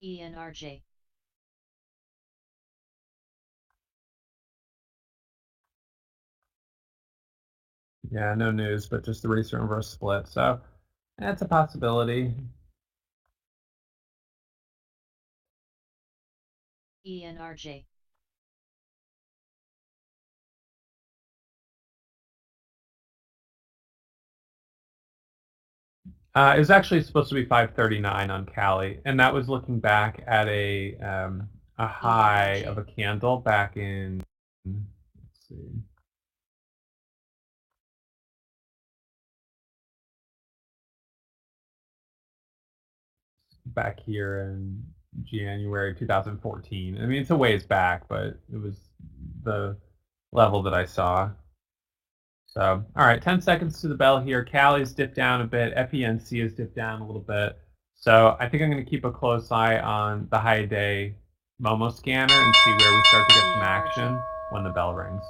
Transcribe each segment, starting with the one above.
ENRJ. Yeah, no news, but just the recent reverse split. So that's a possibility. ENRJ. It was actually supposed to be 539 on Cali, and that was looking back at a high of a candle back in, let's see, back here in January 2014. I mean, it's a ways back, but it was the level that I saw. So, all right, 10 seconds to the bell here. Cali's dipped down a bit. FENC has dipped down a little bit. So I think I'm going to keep a close eye on the high day Momo scanner and see where we start to get some action when the bell rings.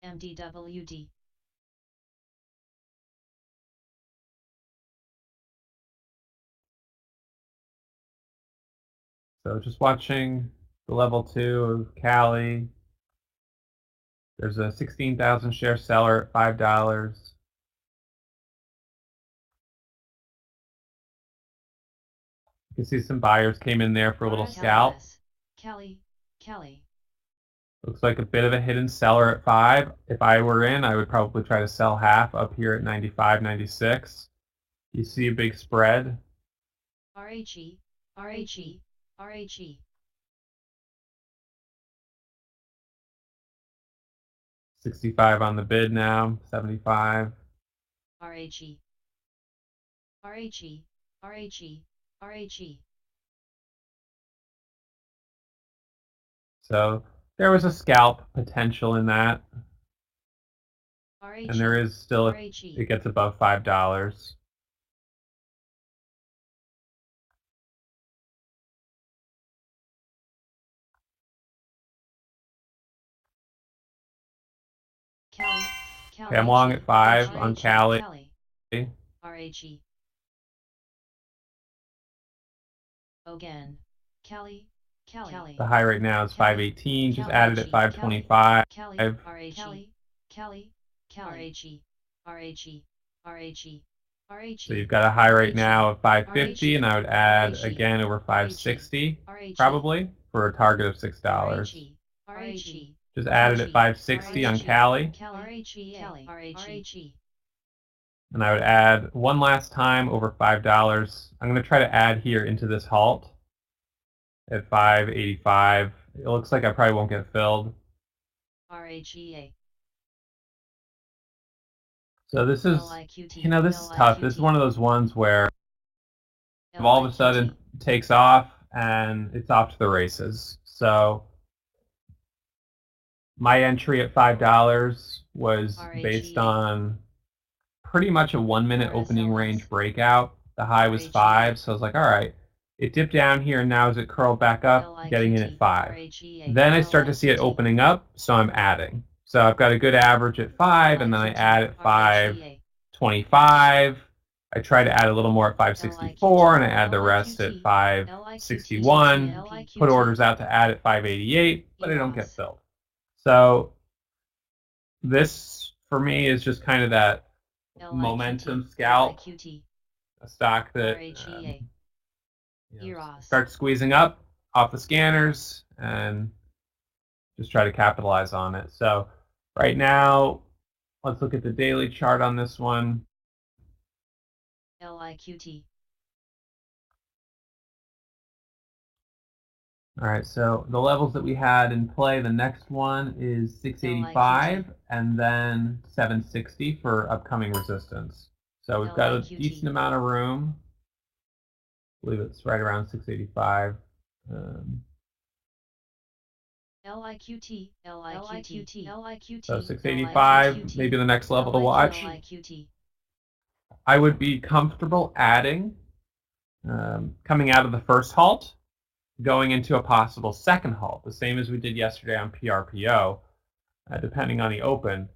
MDWD. So just watching the level 2 of Cali. There's a 16,000 share seller at $5. You can see some buyers came in there for a little scalp. Cali. Looks like a bit of a hidden seller at 5. If I were in, I would probably try to sell half up here at 95, 96. You see a big spread. RHE. 65 on the bid now, 75. RHE. So there was a scalp potential in that. And there is still, it gets above $5. Okay, I'm long at 5 on Cali. RHE. Again. Cali. The high right now is 518, just added at 525. So you've got a high right now of 550, and I would add again over 560 probably for a target of $6. Just added at 560 on Cali. And I would add one last time over $5. I'm going to try to add here into this halt at 585. It looks like I probably won't get filled. So this is, this is tough. This is one of those ones where all of a sudden takes off and it's off to the races. So my entry at $5 was based on pretty much a 1 minute opening range breakout. The high was 5, so I was like, all right. It dipped down here, and now as it curled back up, getting in at 5. Then I start to see it opening up, so I'm adding. So I've got a good average at 5, and then I add at 525. I try to add a little more at 564, and I add the rest at 561. Put orders out to add at 588, but I don't get filled. So this, for me, is just kind of that momentum scalp, a stock that starts squeezing up off the scanners and just try to capitalize on it. So right now, let's look at the daily chart on this one. LIQT. All right, so the levels that we had in play, the next one is 685 and then 760 for upcoming resistance. So we've got a decent amount of room. I believe it's right around 685. LIQT. So 685, maybe the next level to watch. I would be comfortable adding, coming out of the first halt, going into a possible second halt, the same as we did yesterday on PRPO, depending on the open.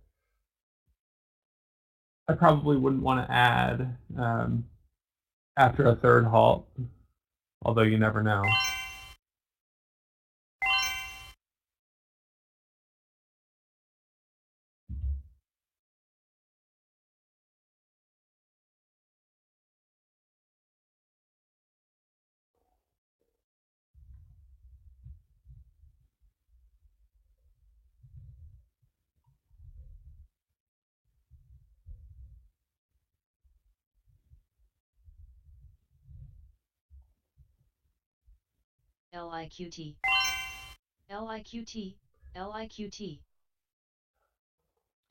I probably wouldn't want to add after a third halt, although you never know. LIQT. LIQT. LIQT.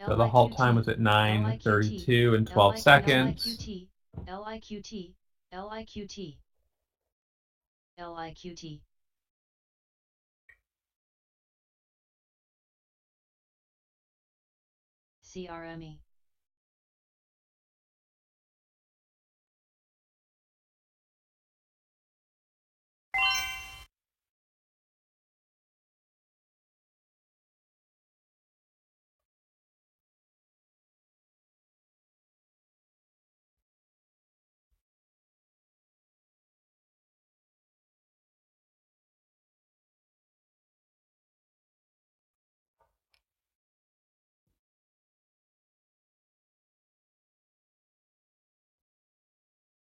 So the halt time was at 9:32 and 12 seconds. LIQT. LIQT. LIQT. LIQT. CRME.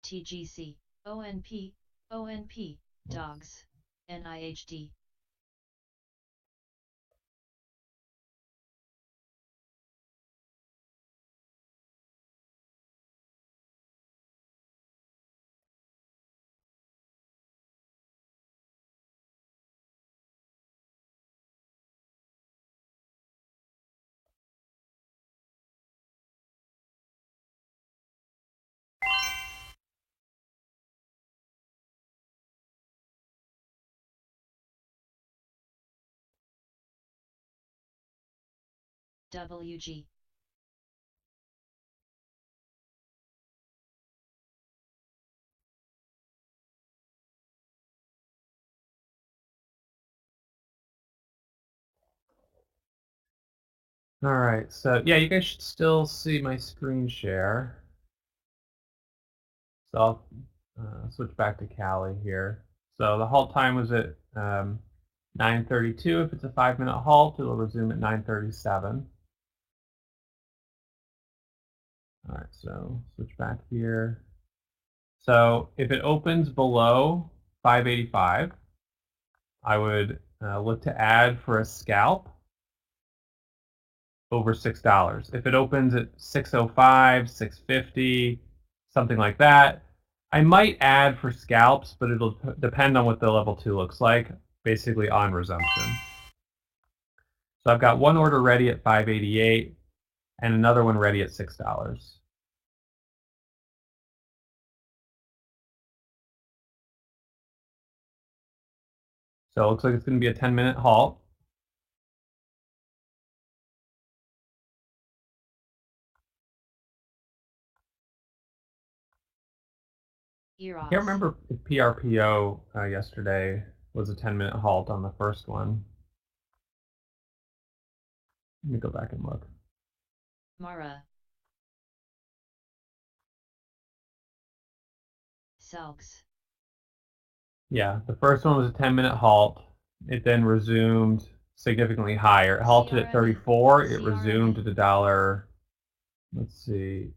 TGC, ONP, ONP, dogs, NIHD. WG. All right, so yeah, you guys should still see my screen share. So I'll switch back to Cali here. So the halt time was at 9:32. If it's a 5-minute halt, it'll resume at 9:37. All right, so switch back here. So if it opens below 585, I would look to add for a scalp over $6. If it opens at 605, 650, something like that, I might add for scalps, but it'll depend on what the level 2 looks like, basically on resumption. So I've got one order ready at 588 and another one ready at $6. So it looks like it's going to be a 10-minute halt. I can't remember if PRPO yesterday was a 10-minute halt on the first one. Let me go back and look. Mara. Salks. Yeah, the first one was a 10-minute halt. It then resumed significantly higher. It halted at 34. It resumed at $1. Let's see,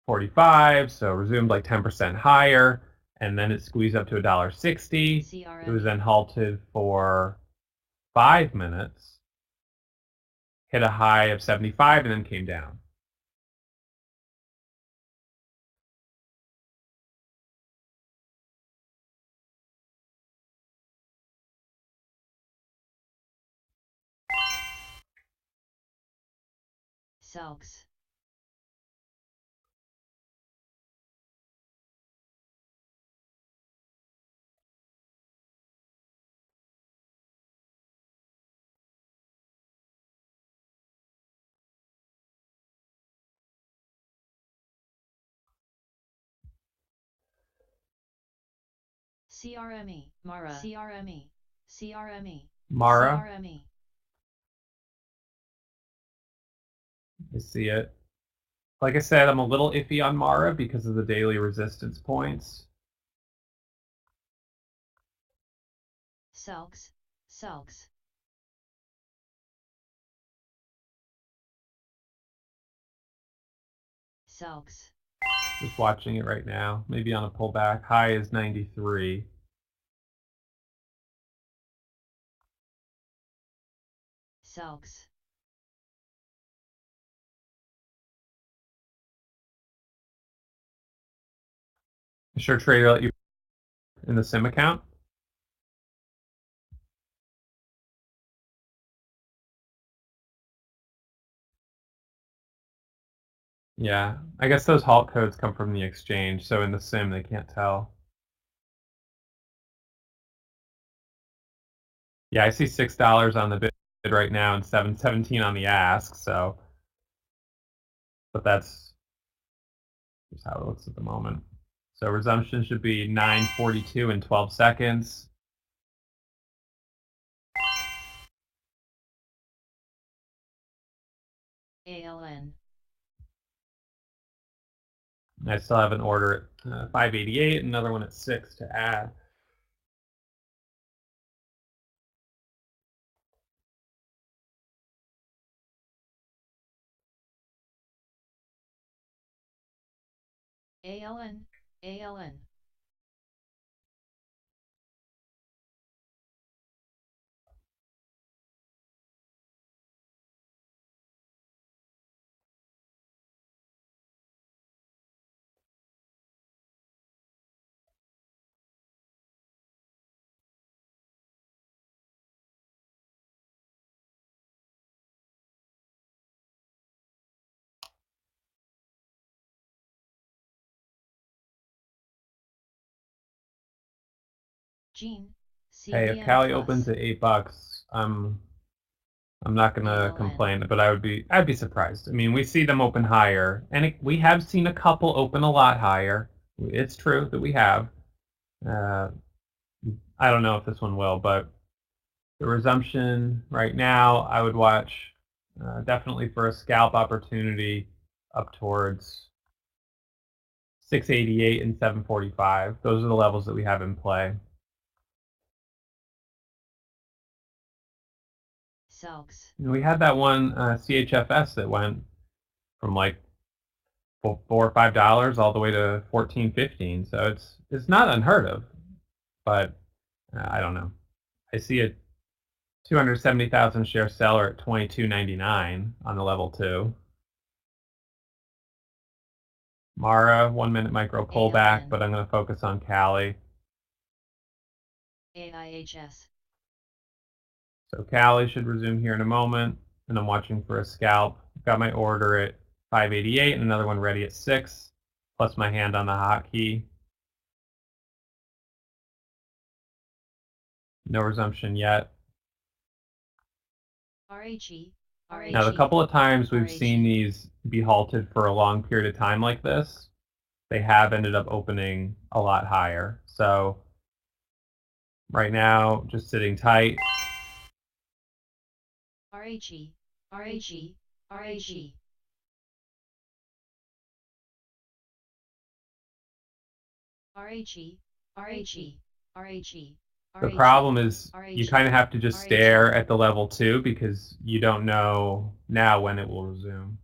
45. So resumed like 10% higher, and then it squeezed up to $1.60. It was then halted for 5 minutes, hit a high of 75, and then came down. Salks. CRME. Mara. CRME. CRME. Mara. CRME. I see it. Like I said, I'm a little iffy on Mara because of the daily resistance points. Selks, Selks. Selks. Just watching it right now. Maybe on a pullback. High is 93. Selks. Sure trader let you in the sim account? Yeah, I guess those halt codes come from the exchange, so in the sim they can't tell. Yeah, I see $6 on the bid right now and $7.17 on the ask, so but that's just how it looks at the moment. So resumption should be 9:42 in 12 seconds. ALN. I still have an order at 588, another one at 6 to add. ALN, ALN. Gene, Hey, if CBN Cali opens Plus. at $8, I'm not gonna ALN. complain, but I'd be surprised. I mean, we see them open higher, and we have seen a couple open a lot higher. It's true that we have. Uh, I don't know if this one will, but the resumption right now, I would watch definitely for a scalp opportunity up towards 688 and 745. Those are the levels that we have in play. Selks. We had that one CHFS that went from like $4 or $5 all the way to 14, 15. So it's not unheard of, but I don't know. I see a 270,000 share seller at 22.99 on the level 2. Mara 1 minute micro pullback, ALN. but I'm going to focus on Cali. AIHS. So Cali should resume here in a moment, and I'm watching for a scalp. Got my order at 588 and another one ready at 6, plus my hand on the hotkey. No resumption yet. RHE. Now, the couple of times we've seen these be halted for a long period of time like this, they have ended up opening a lot higher. So right now, just sitting tight. RHE. RHE. RHE. RHE. RHE. RHE. The problem is you kind of have to just stare at the level 2 because you don't know now when it will resume.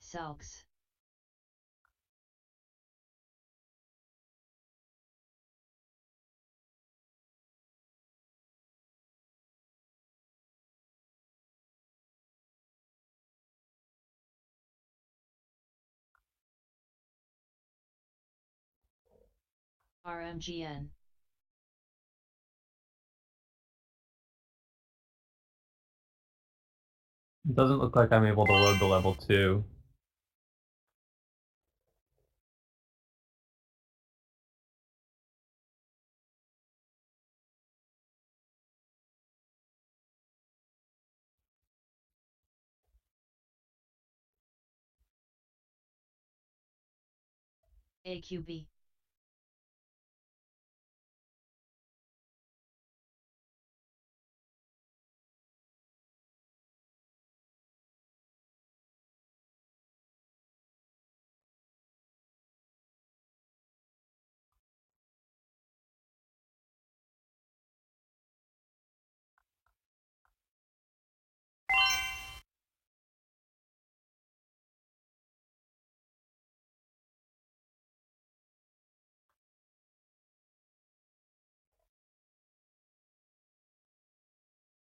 Selks. RMGN. It doesn't look like I'm able to load the level 2. AQB.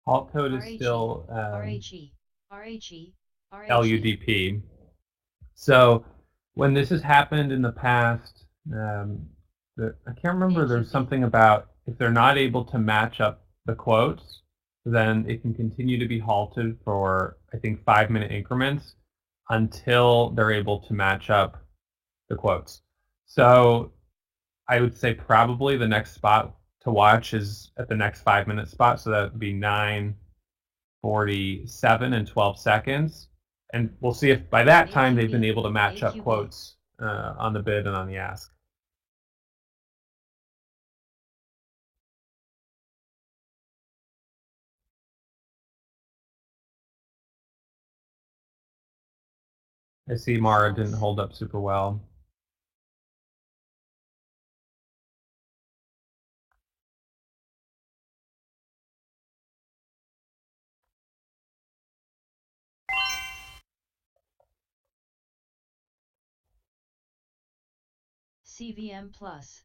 Halt code is still RHE, RHE, RHE. LUDP. So when this has happened in the past, I can't remember, there's something about if they're not able to match up the quotes, then it can continue to be halted for, I think, 5-minute increments until they're able to match up the quotes. So I would say probably the next spot to watch is at the next 5-minute spot. So that would be 9:47 and 12 seconds. And we'll see if by that time they've been able to match up quotes on the bid and on the ask. I see Mara didn't hold up super well. CVM Plus.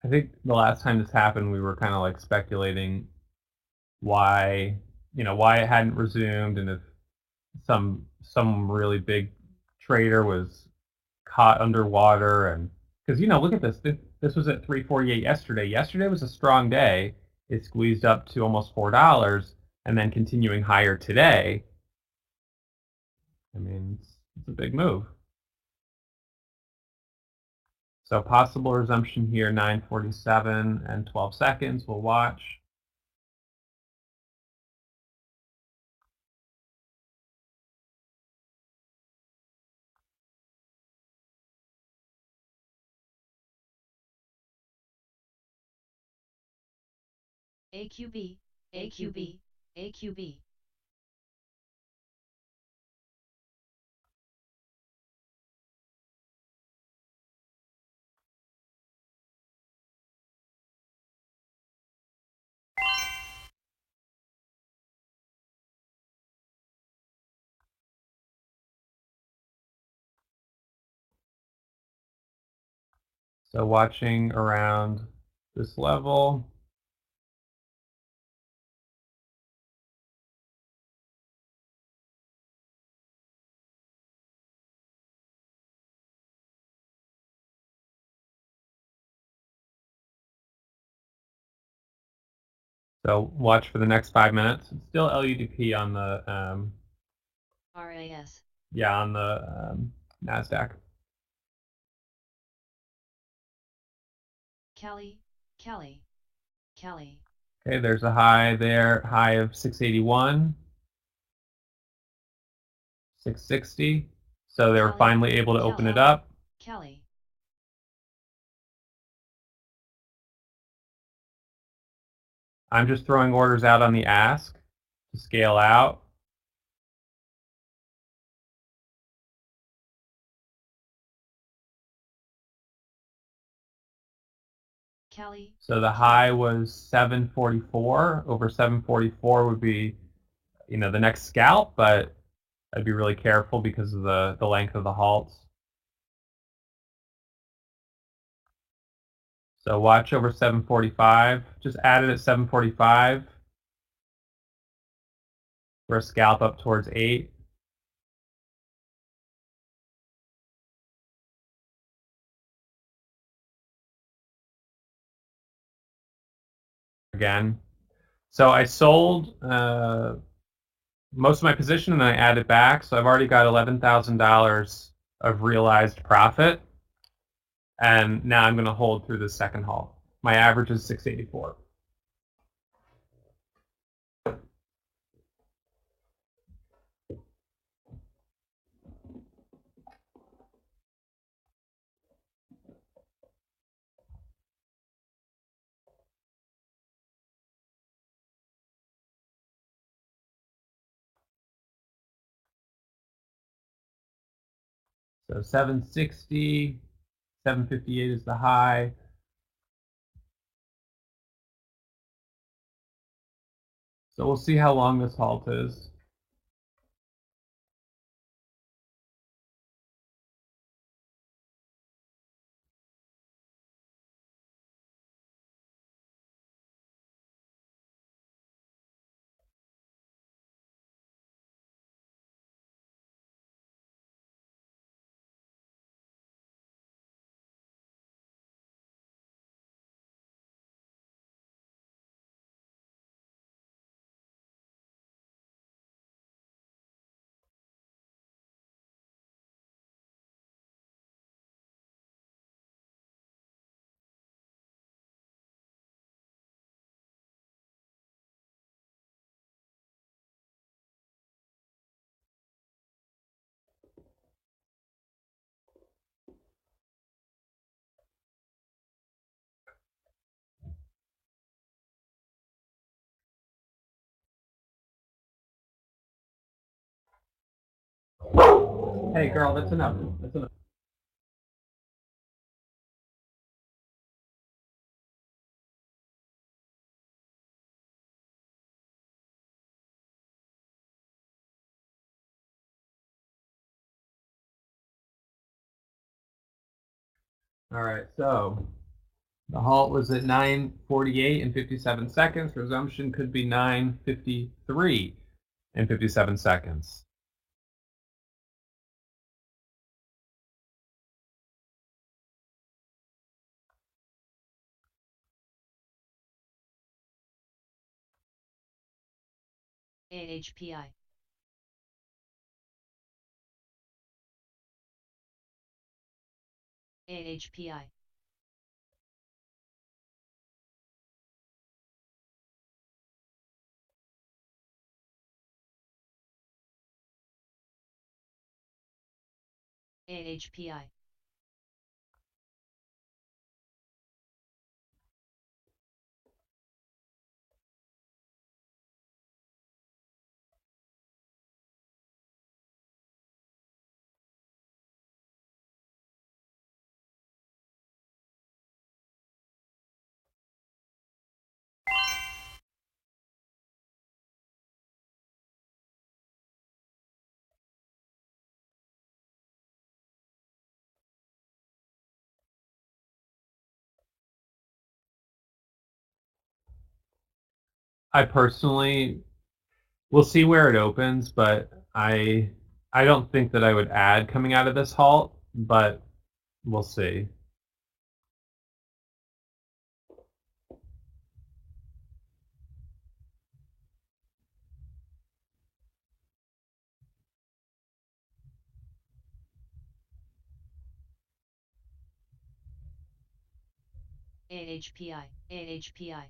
I think the last time this happened, we were kind of like speculating why, why it hadn't resumed, and if some really big trader was caught underwater, and because look at this. This was at 348 yesterday. Yesterday was a strong day. It squeezed up to almost $4, and then continuing higher today. I mean, it's a big move. So possible resumption here, 9:47 and 12 seconds. We'll watch. AQB, AQB, AQB. So watching around this level. So watch for the next 5 minutes. It's still LUDP on the RAS. Yeah, on the NASDAQ. Cali, Cali, Cali. Okay, there's a high there, high of 681, 660. So they were finally able to open it up. Cali. I'm just throwing orders out on the ask to scale out. Cali. So the high was 744. Over 744 would be, the next scalp, but I'd be really careful because of the length of the halts. So watch over 745. Just add it at 745 for a scalp up towards 8. Again. So I sold most of my position and then I added back. So I've already got $11,000 of realized profit. And now I'm going to hold through the second halt. My average is 684. So 760, 758 is the high. So we'll see how long this halt is. Hey girl, that's enough. That's enough. All right, so the halt was at 9:48 and 57 seconds. Resumption could be 9:53 and 57 seconds. AHPI. AHPI. AHPI. I personally will see where it opens, but I don't think that I would add coming out of this halt, but we'll see. AHPI. AHPI.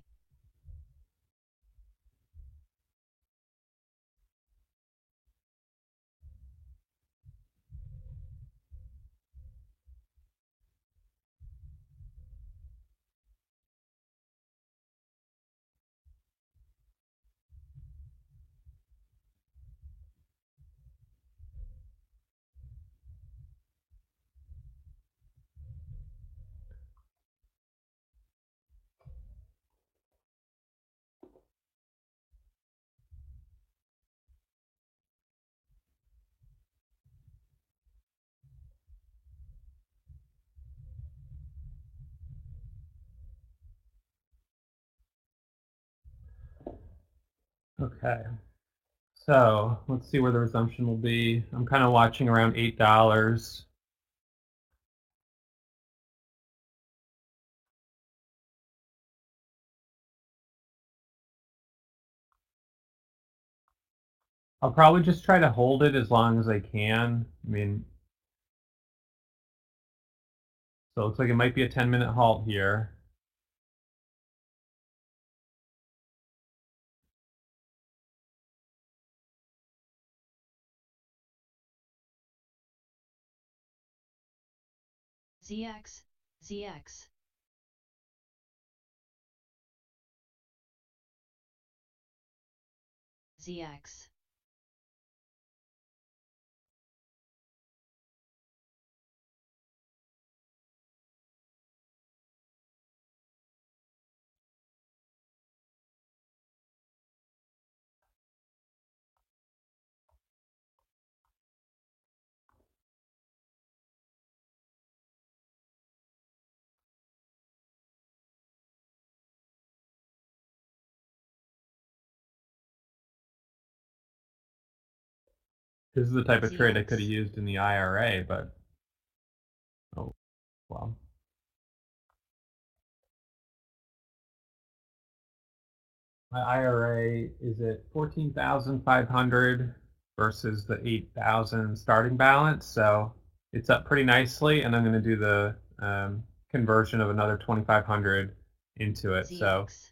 Okay. So let's see where the resumption will be. I'm kind of watching around $8. I'll probably just try to hold it as long as I can. I mean, so it looks like it might be a 10-minute halt here. ZX. ZX. ZX. This is the type of trade I ZX. could have used in the IRA, but oh well. My IRA is at 14,500 versus the 8,000 starting balance, so it's up pretty nicely. And I'm going to do the conversion of another 2,500 into it, so ZX.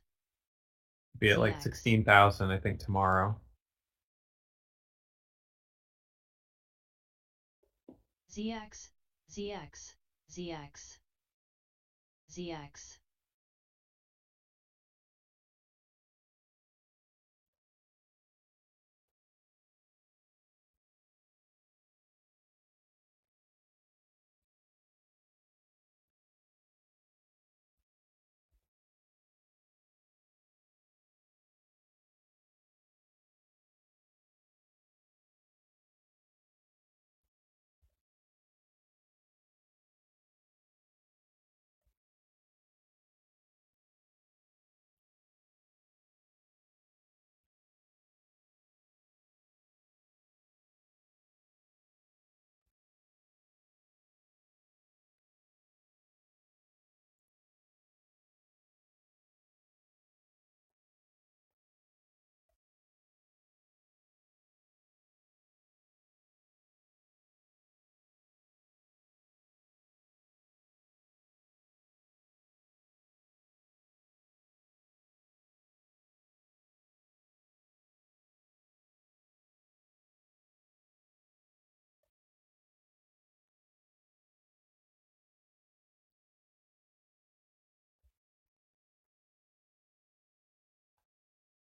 be at like ZX. 16,000, I think, tomorrow. ZX. ZX. ZX. ZX.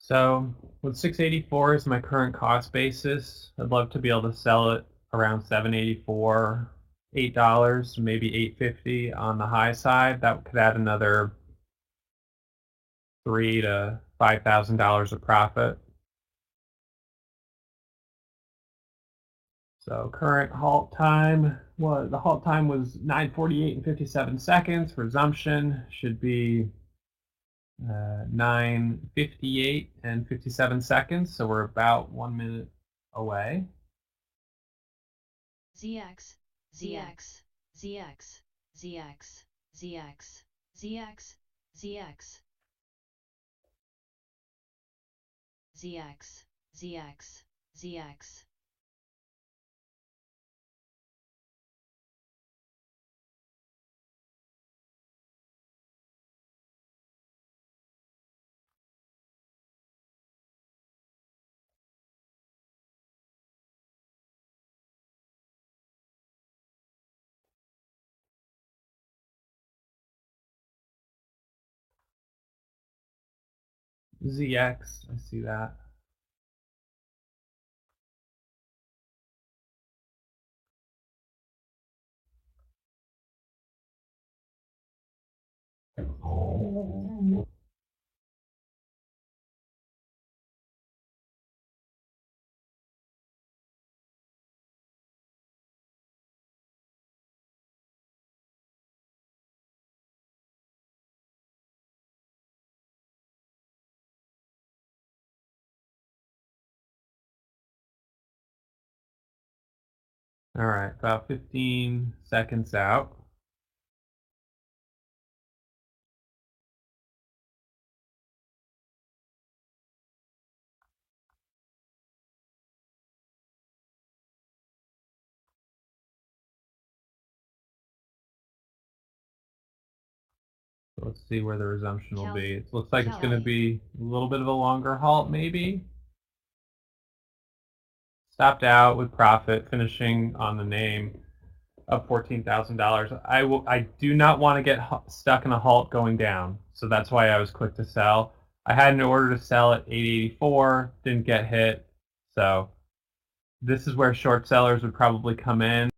So with 684 as my current cost basis, I'd love to be able to sell it around 784, $8, maybe 850 on the high side. That could add another $3,000 to $5,000 of profit. So current halt time, well, the halt time was 9:48 and 57 seconds. Resumption should be 9:58 and 57 seconds, so we're about 1 minute away. ZX. ZX. ZX. ZX. ZX. ZX. ZX. ZX. ZX. ZX. ZX, I see that. All right, about 15 seconds out. So let's see where the resumption will be. It looks like it's going to be a little bit of a longer halt, maybe. Stopped out with profit, finishing on the name of $14,000. I do not want to get stuck in a halt going down, so that's why I was quick to sell. I had an order to sell at 884, didn't get hit, so this is where short sellers would probably come in.